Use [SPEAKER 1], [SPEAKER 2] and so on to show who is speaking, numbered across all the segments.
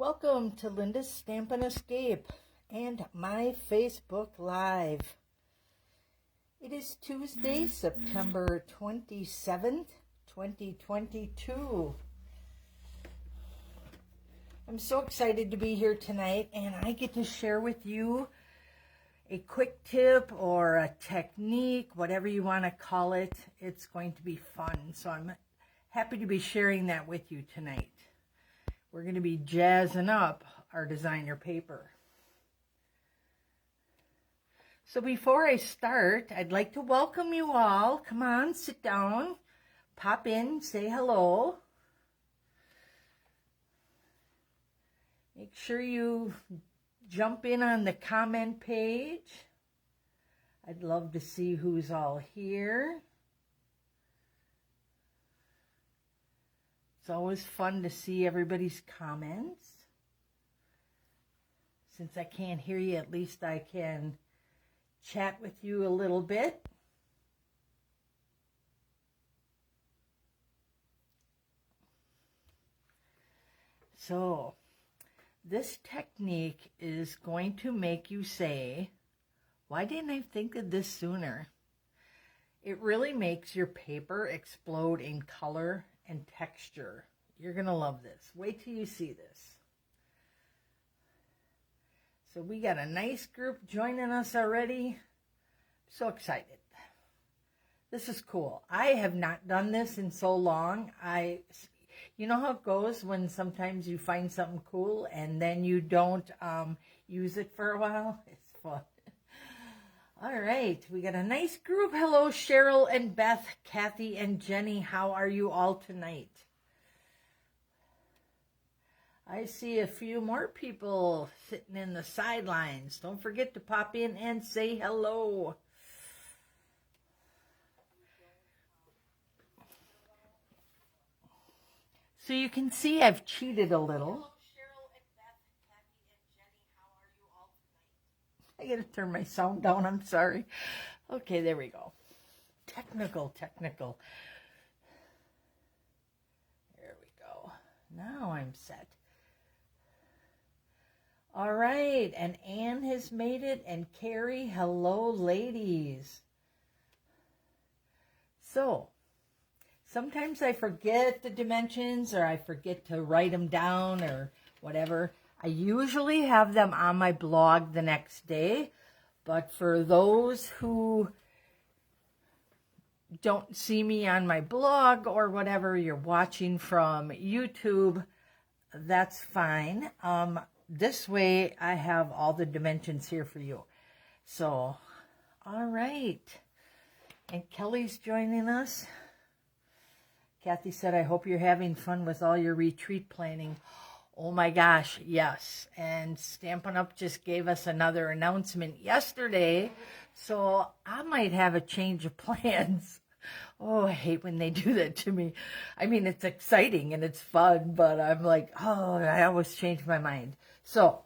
[SPEAKER 1] Welcome to Linda's Stampin' Escape and my Facebook Live. It is Tuesday, September 27th, 2022. I'm so excited to be here tonight, and I get to share with you a quick tip or a technique, whatever you want to call it. It's going to be fun, so I'm happy to be sharing that with you tonight. We're going to be jazzing up our designer paper. So before I start, I'd like to welcome you all. Come on, sit down, pop in, say hello. Make sure you jump in on the comment page. I'd love to see who's all here. It's always fun to see everybody's comments. Since I can't hear you, at least I can chat with you a little bit. So, this technique is going to make you say, why didn't I think of this sooner? It really makes your paper explode in color and texture. You're going to love this. Wait till you see this. So we got a nice group joining us already. So excited. This is cool. I have not done this in so long. You know how it goes when sometimes you find something cool and then you don't use it for a while? It's fun. All right, we got a nice group. Hello, Cheryl and Beth, Kathy and Jenny. How are you all tonight? I see a few more people sitting in the sidelines. Don't forget to pop in and say hello. So you can see I've cheated a little. I gotta turn my sound down, I'm sorry. Okay, there we go. Technical. There we go. Now I'm set. All right, and Anne has made it, and Carrie, hello, ladies. So, sometimes I forget the dimensions, or I forget to write them down, or whatever. I usually have them on my blog the next day, but for those who don't see me on my blog or whatever, you're watching from YouTube, that's fine. This way I have all the dimensions here for you. So, all right. And Kelly's joining us. Kathy said, I hope you're having fun with all your retreat planning. Oh my gosh, yes. And Stampin' Up! Just gave us another announcement yesterday, so I might have a change of plans. Oh, I hate when they do that to me. I mean, it's exciting and it's fun, but I'm like, oh, I always change my mind. So,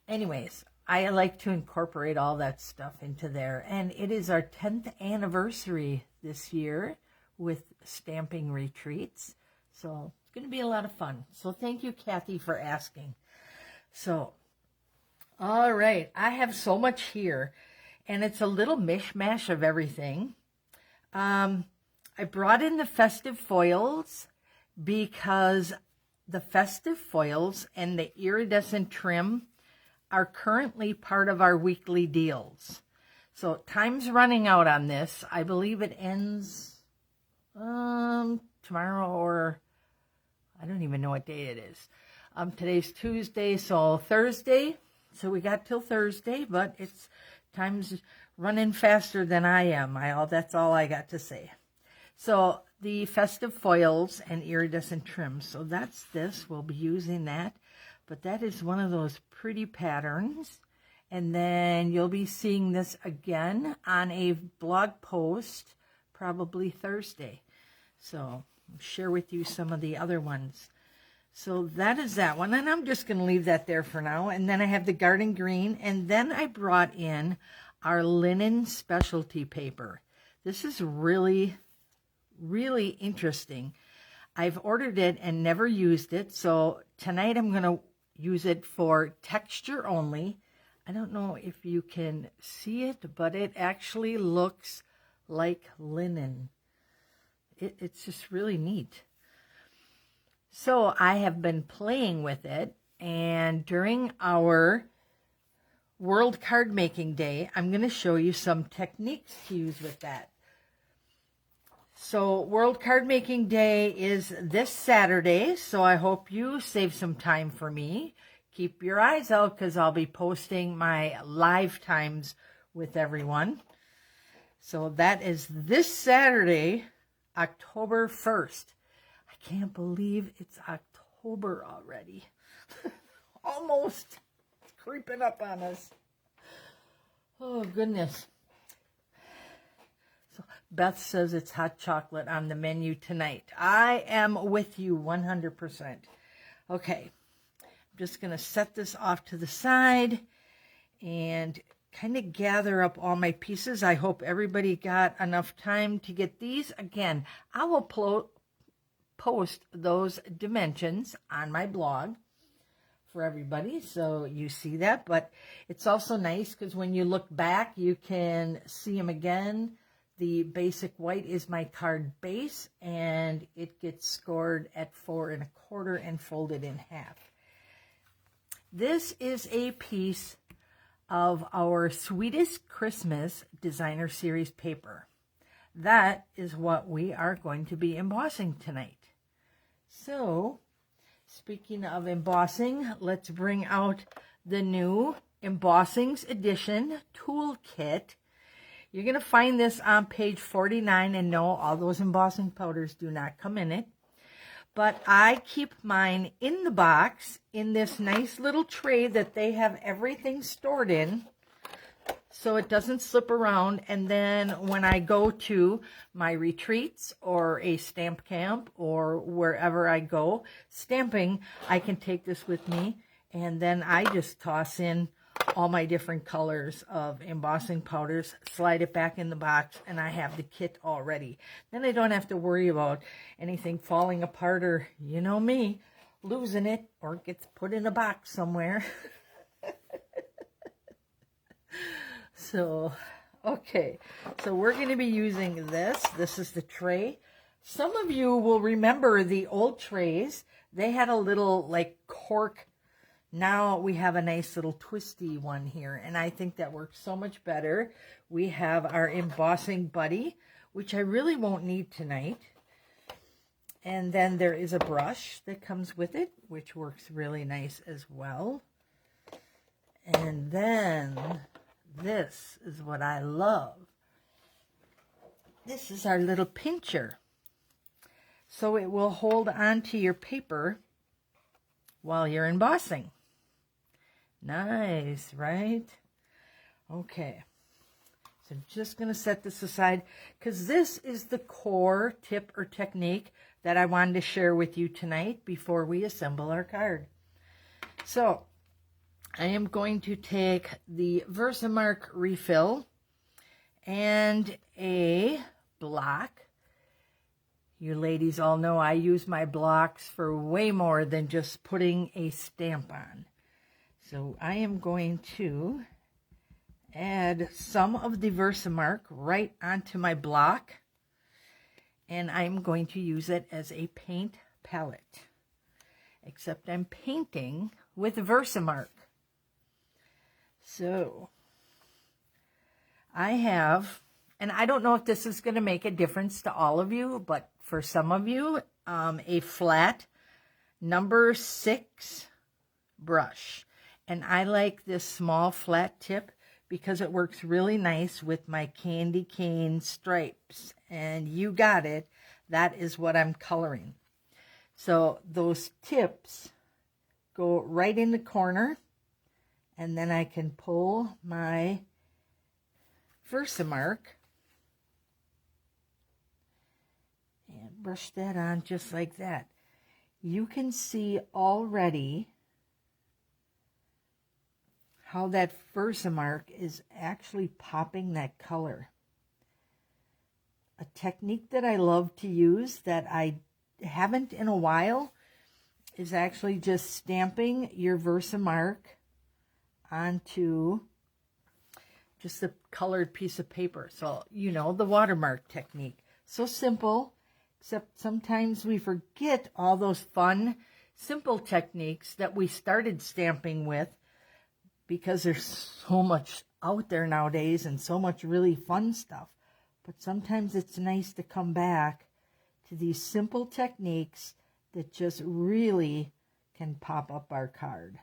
[SPEAKER 1] anyways, I like to incorporate all that stuff into there. And it is our 10th anniversary this year with Stamping Retreats. So, going to be a lot of fun. So thank you, Kathy, for asking. So, all right. I have so much here, and it's a little mishmash of everything. I brought in the festive foils because the festive foils and the iridescent trim are currently part of our weekly deals. So time's running out on this. I believe it ends tomorrow, or I don't even know what day it is. Today's Tuesday, so Thursday. So we got till Thursday, but time's running faster than I am. That's all I got to say. So the festive foils and iridescent trims. So that's this. We'll be using that. But that is one of those pretty patterns. And then you'll be seeing this again on a blog post, probably Thursday. So share with you some of the other ones. So that is that one, and I'm just going to leave that there for now. And then I have the garden green, and then I brought in our linen specialty paper. This is really interesting. I've ordered it and never used it, so tonight I'm going to use it for texture only. I don't know if you can see it, but it actually looks like linen. It's just really neat. So I have been playing with it, and during our World Card Making Day, I'm going to show you some techniques to use with that. So World Card Making Day is this Saturday, so I hope you save some time for me. Keep your eyes out because I'll be posting my live times with everyone. So that is this Saturday, October 1st. I can't believe it's October already. Almost. It's creeping up on us. Oh, goodness. So Beth says it's hot chocolate on the menu tonight. I am with you 100%. Okay. I'm just going to set this off to the side and kind of gather up all my pieces. I hope everybody got enough time to get these. Again, I will post those dimensions on my blog for everybody, so you see that. But it's also nice because when you look back, you can see them again. The basic white is my card base, and it gets scored at 4 1/4 and folded in half. This is a piece of our Sweetest Christmas Designer Series paper. That is what we are going to be embossing tonight. So, speaking of embossing, let's bring out the new Embossings Edition Toolkit. You're going to find this on page 49, and no, all those embossing powders do not come in it. But I keep mine in the box in this nice little tray that they have everything stored in, so it doesn't slip around. And then when I go to my retreats or a stamp camp or wherever I go stamping, I can take this with me, and then I just toss in all my different colors of embossing powders, slide it back in the box, and I have the kit all ready. Then I don't have to worry about anything falling apart or, you know me, losing it or it gets put in a box somewhere. So, okay. So we're going to be using this. This is the tray. Some of you will remember the old trays. They had a little like cork. Now we have a nice little twisty one here, and I think that works so much better. We have our embossing buddy, which I really won't need tonight. And then there is a brush that comes with it, which works really nice as well. And then this is what I love. This is our little pincher. So it will hold on to your paper while you're embossing. Nice, right? Okay. So I'm just going to set this aside because this is the core tip or technique that I wanted to share with you tonight before we assemble our card. So I am going to take the Versamark refill and a block. You ladies all know I use my blocks for way more than just putting a stamp on. So I am going to add some of the Versamark right onto my block, and I'm going to use it as a paint palette, except I'm painting with Versamark. So I have, and I don't know if this is going to make a difference to all of you, but for some of you, a flat number 6 brush. And I like this small flat tip because it works really nice with my candy cane stripes. And you got it. That is what I'm coloring. So those tips go right in the corner. And then I can pull my Versamark and brush that on just like that. You can see already how that Versamark is actually popping that color. A technique that I love to use that I haven't in a while is actually just stamping your Versamark onto just a colored piece of paper. So, you know, the watermark technique. So simple, except sometimes we forget all those fun, simple techniques that we started stamping with, because there's so much out there nowadays and so much really fun stuff. But sometimes it's nice to come back to these simple techniques that just really can pop up our card.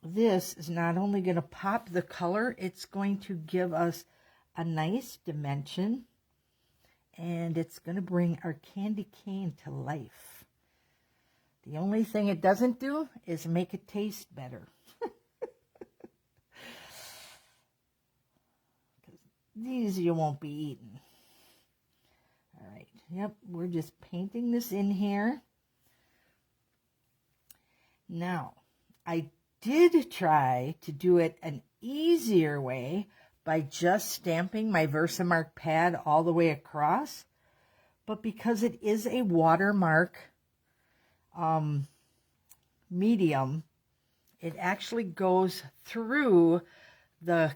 [SPEAKER 1] This is not only going to pop the color, it's going to give us a nice dimension, and it's going to bring our candy cane to life. The only thing it doesn't do is make it taste better. These you won't be eating. All right, yep, we're just painting this in here. Now, I did try to do it an easier way by just stamping my Versamark pad all the way across, but because it is a watermark medium, it actually goes through the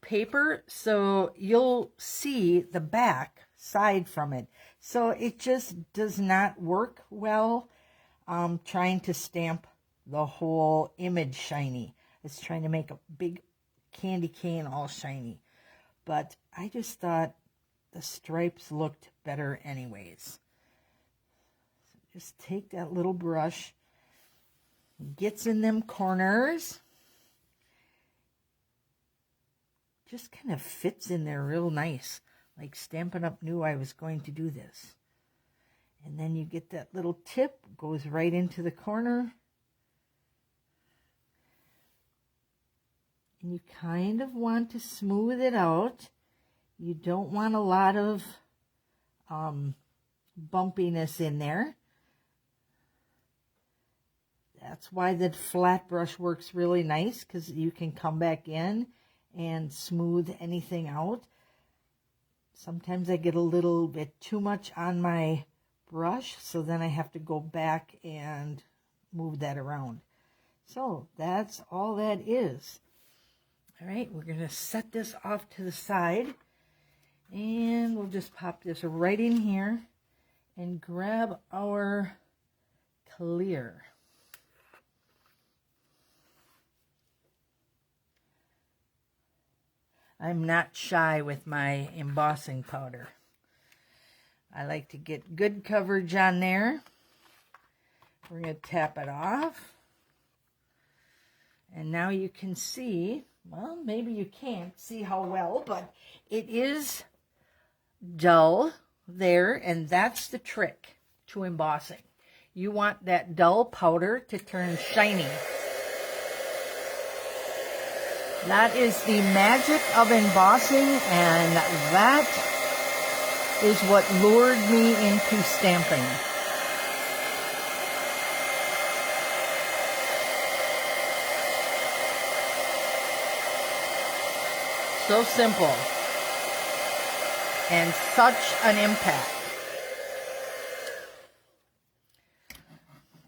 [SPEAKER 1] paper, so you'll see the back side from it. So it just does not work well trying to stamp the whole image shiny. It's trying to make a big candy cane all shiny. But I just thought the stripes looked better anyways. So just take that little brush, gets in them corners, just kind of fits in there real nice, like Stampin' Up! Knew I was going to do this. And then you get that little tip, goes right into the corner. And you kind of want to smooth it out. You don't want a lot of bumpiness in there. That's why the flat brush works really nice, because you can come back in and smooth anything out. Sometimes I get a little bit too much on my brush, so then I have to go back and move that around. So that's all that is. All right, we're going to set this off to the side, and we'll just pop this right in here and grab our clear. I'm not shy with my embossing powder. I like to get good coverage on there. We're going to tap it off. And now you can see, well, maybe you can't see how well, but it is dull there, and that's the trick to embossing. You want that dull powder to turn shiny. That is the magic of embossing, and that is what lured me into stamping. So simple, and such an impact.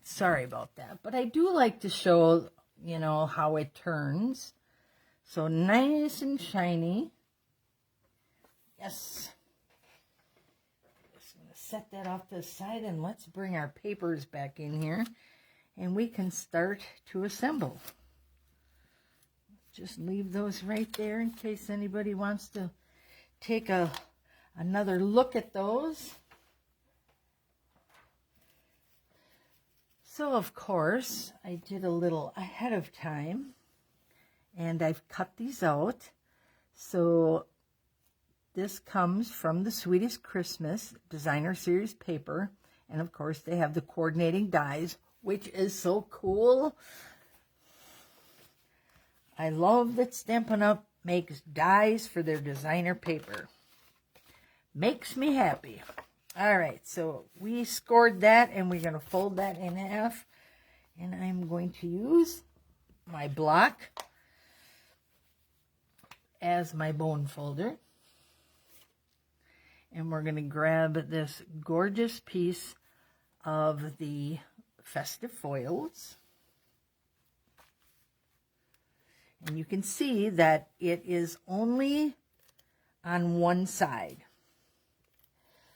[SPEAKER 1] Sorry about that, but I do like to show, you know, how it turns. So nice and shiny. Yes. Just going to set that off to the side, and let's bring our papers back in here, and we can start to assemble. Just leave those right there in case anybody wants to take another look at those. So, of course, I did a little ahead of time, and I've cut these out. So this comes from the Sweetest Christmas Designer Series paper. And of course they have the coordinating dies, which is so cool. I love that Stampin' Up! Makes dies for their designer paper. Makes me happy. All right, so we scored that, and we're going to fold that in half. And I'm going to use my block as my bone folder. And we're going to grab this gorgeous piece of the festive foils. And you can see that it is only on one side.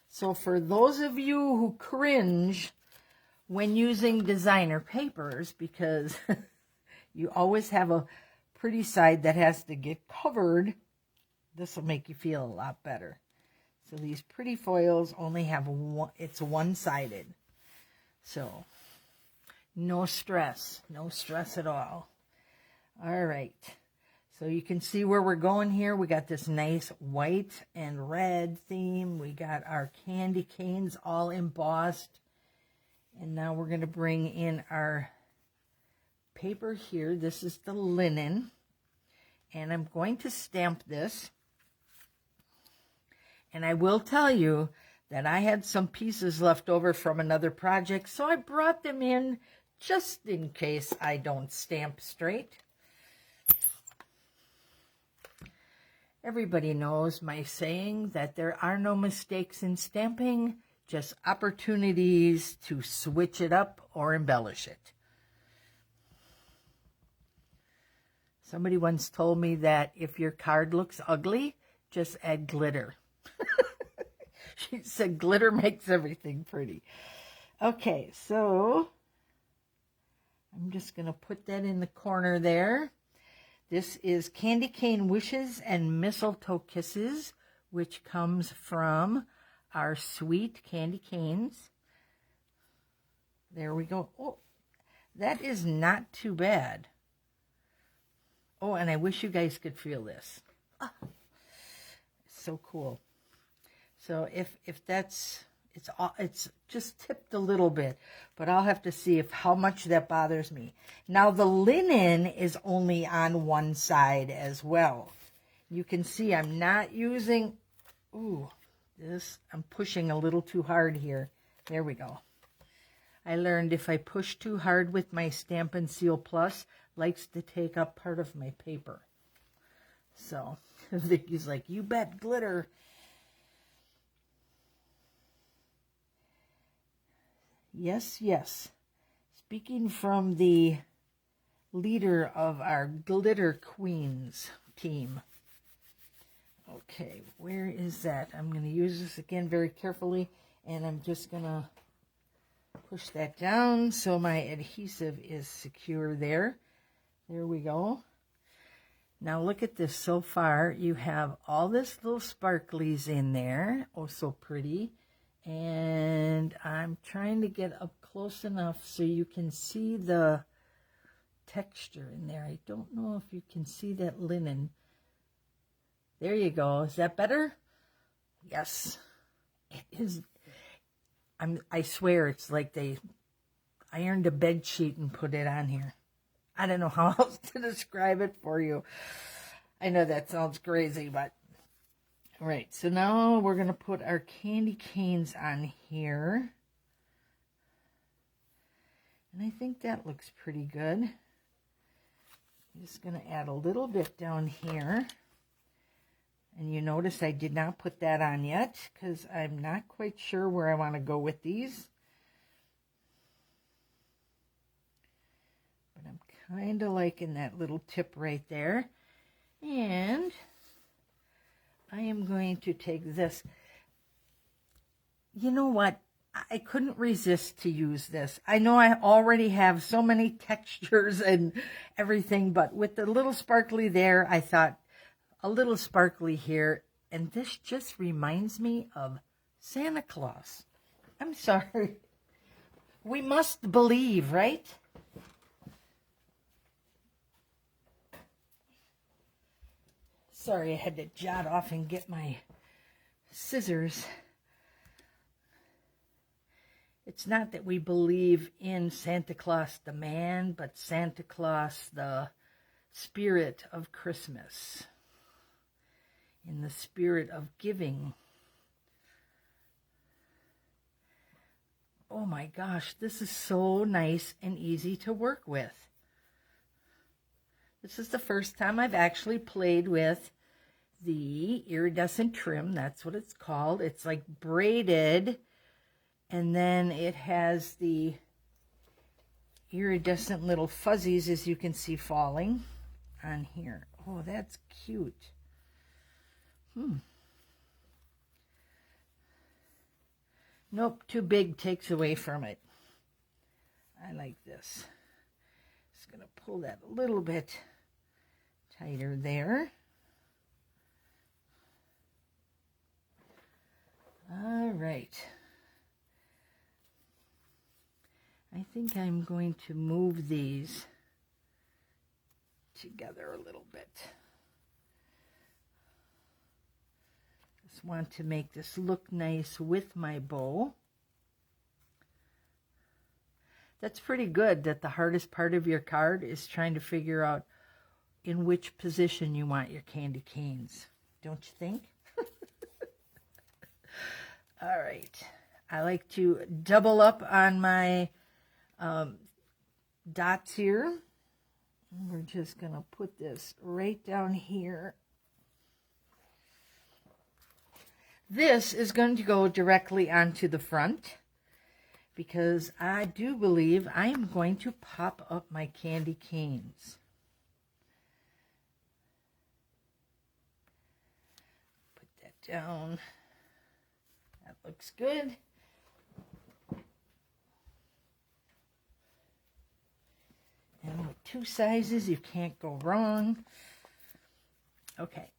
[SPEAKER 1] So for those of you who cringe when using designer papers, because you always have a pretty side that has to get covered, this will make you feel a lot better. So these pretty foils only have one, it's one-sided. So no stress at all. All right. So you can see where we're going here. We got this nice white and red theme. We got our candy canes all embossed. And now we're going to bring in our paper here. This is the linen. And I'm going to stamp this. And I will tell you that I had some pieces left over from another project, so I brought them in just in case I don't stamp straight. Everybody knows my saying that there are no mistakes in stamping, just opportunities to switch it up or embellish it. Somebody once told me that if your card looks ugly, just add glitter. She said glitter makes everything pretty. Okay, so I'm just going to put that in the corner there. This is Candy Cane Wishes and Mistletoe Kisses, which comes from our sweet candy canes. There we go. Oh, that is not too bad. Oh, and I wish you guys could feel this. Oh, so cool. So if that's, it's just tipped a little bit, but I'll have to see how much that bothers me. Now the linen is only on one side as well. You can see I'm not using, I'm pushing a little too hard here. There we go. I learned if I push too hard with my Stampin' Seal Plus, likes to take up part of my paper. So he's like, you bet glitter. Yes, yes. Speaking from the leader of our Glitter Queens team. Okay, where is that? I'm going to use this again very carefully, and I'm just going to push that down so my adhesive is secure there. There we go. Now look at this. So far, you have all this little sparklies in there. Oh, so pretty. And I'm trying to get up close enough so you can see the texture in there. I don't know if you can see that linen. There you go. Is that better? Yes. It is. I swear it's like they ironed a bed sheet and put it on here. I don't know how else to describe it for you. I know that sounds crazy, but all right, so now we're going to put our candy canes on here. And I think that looks pretty good. I'm just going to add a little bit down here. And you notice I did not put that on yet because I'm not quite sure where I want to go with these. But I'm kind of liking that little tip right there. And I am going to take this. You know what? I couldn't resist to use this. I know I already have so many textures and everything, but with the little sparkly there, I thought a little sparkly here. And this just reminds me of Santa Claus. I'm sorry. We must believe, right? Sorry, I had to jot off and get my scissors. It's not that we believe in Santa Claus the man, but Santa Claus the spirit of Christmas, in the spirit of giving. Oh my gosh, this is so nice and easy to work with. This is the first time I've actually played with the iridescent trim. That's what it's called. It's like braided, and then it has the iridescent little fuzzies, as you can see, falling on here. Oh, that's cute. Nope, too big, takes away from it. I like this. Just going to pull that a little bit tighter there. All right. I think I'm going to move these together a little bit. Just want to make this look nice with my bow. That's pretty good that the hardest part of your card is trying to figure out in which position you want your candy canes. Don't you think? All right. I like to double up on my dots here. We're just going to put this right down here. This is going to go directly onto the front because I do believe I am going to pop up my candy canes. Put that down. That looks good. And with two sizes, you can't go wrong. Okay,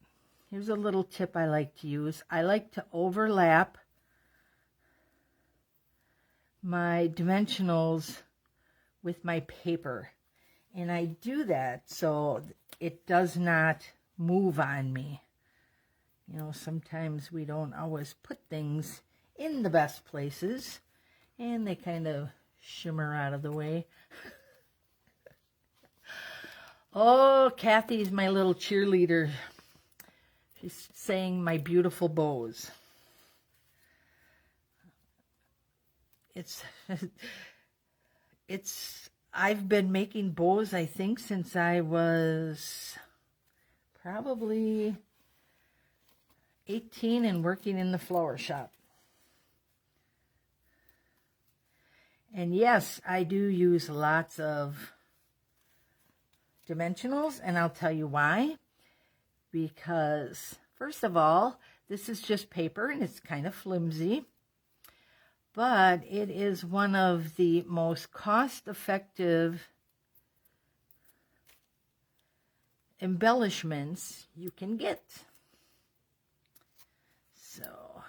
[SPEAKER 1] here's a little tip I like to use. I like to overlap my dimensionals with my paper. And I do that so it does not move on me. You know, sometimes we don't always put things in the best places, and they kind of shimmer out of the way. Oh, Kathy's my little cheerleader. She's saying my beautiful bows. I've been making bows, I think, since I was probably 18 and working in the flower shop. And yes, I do use lots of dimensionals, and I'll tell you why. Because, first of all, this is just paper, and it's kind of flimsy. But it is one of the most cost-effective embellishments you can get. So,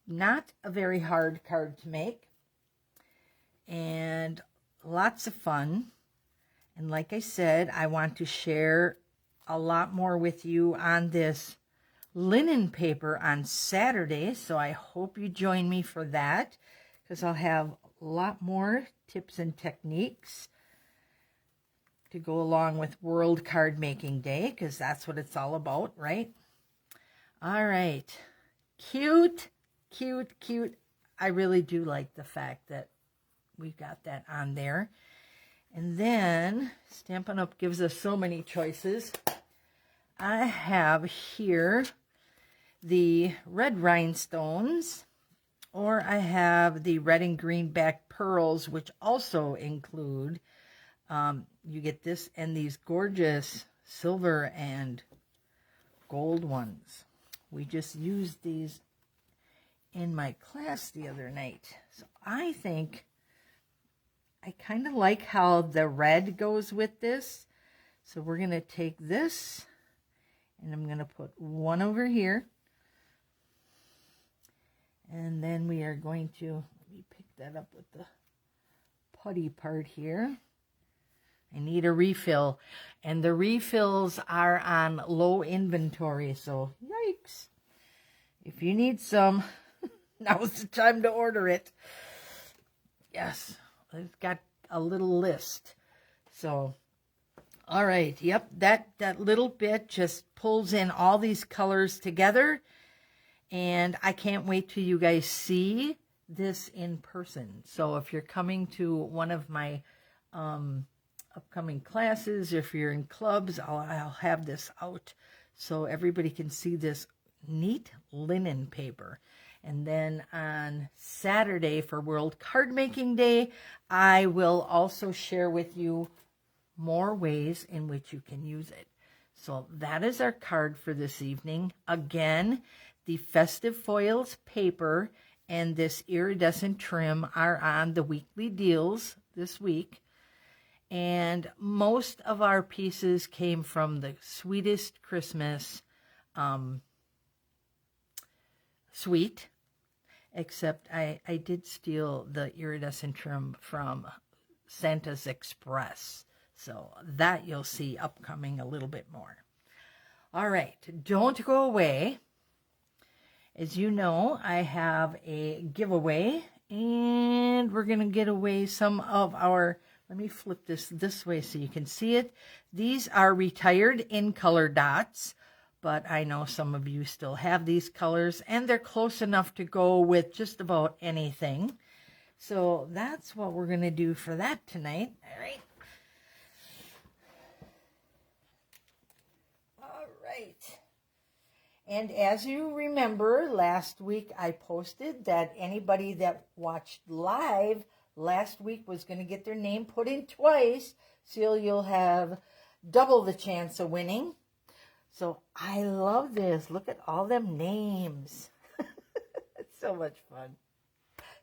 [SPEAKER 1] not a very hard card to make, and lots of fun. And like I said, I want to share a lot more with you on this linen paper on Saturday, so I hope you join me for that, because I'll have a lot more tips and techniques to go along with World Card Making Day, because that's what it's all about, right? All right. Cute, cute, cute. I really do like the fact that we've got that on there. And then Stampin' Up! Gives us so many choices. I have here the red rhinestones, or I have the red and green back pearls, which also include, you get this and these gorgeous silver and gold ones. We just used these in my class the other night. So I think I kind of like how the red goes with this. So we're going to take this, and I'm going to put one over here. And then we are going to, let me pick that up with the putty part here. I need a refill. And the refills are on low inventory, so yikes. If you need some, now's the time to order it. Yes, I've got a little list. So, all right, yep, that little bit just pulls in all these colors together. And I can't wait till you guys see this in person. So if you're coming to one of my upcoming classes, if you're in clubs, I'll have this out so everybody can see this neat linen paper. And then on Saturday for World Card Making Day, I will also share with you more ways in which you can use it. So that is our card for this evening. Again, the Festive Foils paper and this iridescent trim are on the weekly deals this week. And most of our pieces came from the Sweetest Christmas suite, except I did steal the iridescent trim from Santa's Express. So that you'll see upcoming a little bit more. All right, don't go away. As you know, I have a giveaway, and we're going to get away some of our, let me flip this way so you can see it. These are retired in color dots, but I know some of you still have these colors, and they're close enough to go with just about anything. So that's what we're going to do for that tonight. All right. Right. And as you remember, last week I posted that anybody that watched live last week was going to get their name put in twice, so you'll have double the chance of winning. So I love this. Look at all them names. It's so much fun.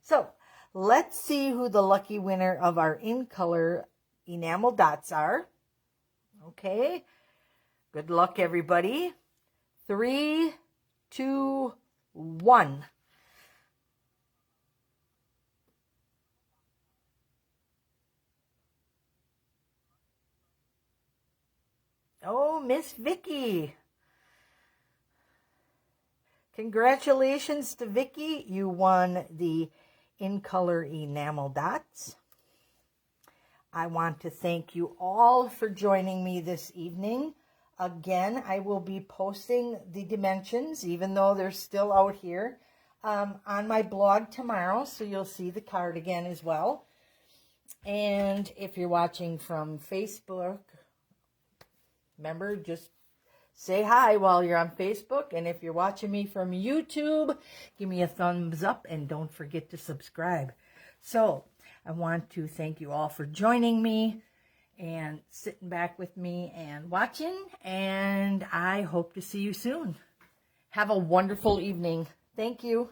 [SPEAKER 1] So let's see who the lucky winner of our in color enamel dots are. Okay. Good luck, everybody. 3, 2, 1. Oh, Miss Vicky. Congratulations to Vicky. You won the in color enamel dots. I want to thank you all for joining me this evening. Again, I will be posting the dimensions, even though they're still out here, on my blog tomorrow, so you'll see the card again as well. And if you're watching from Facebook, remember, just say hi while you're on Facebook. And if you're watching me from YouTube, give me a thumbs up and don't forget to subscribe. So I want to thank you all for joining me and sitting back with me and watching, and I hope to see you soon. Have a wonderful evening. Thank you.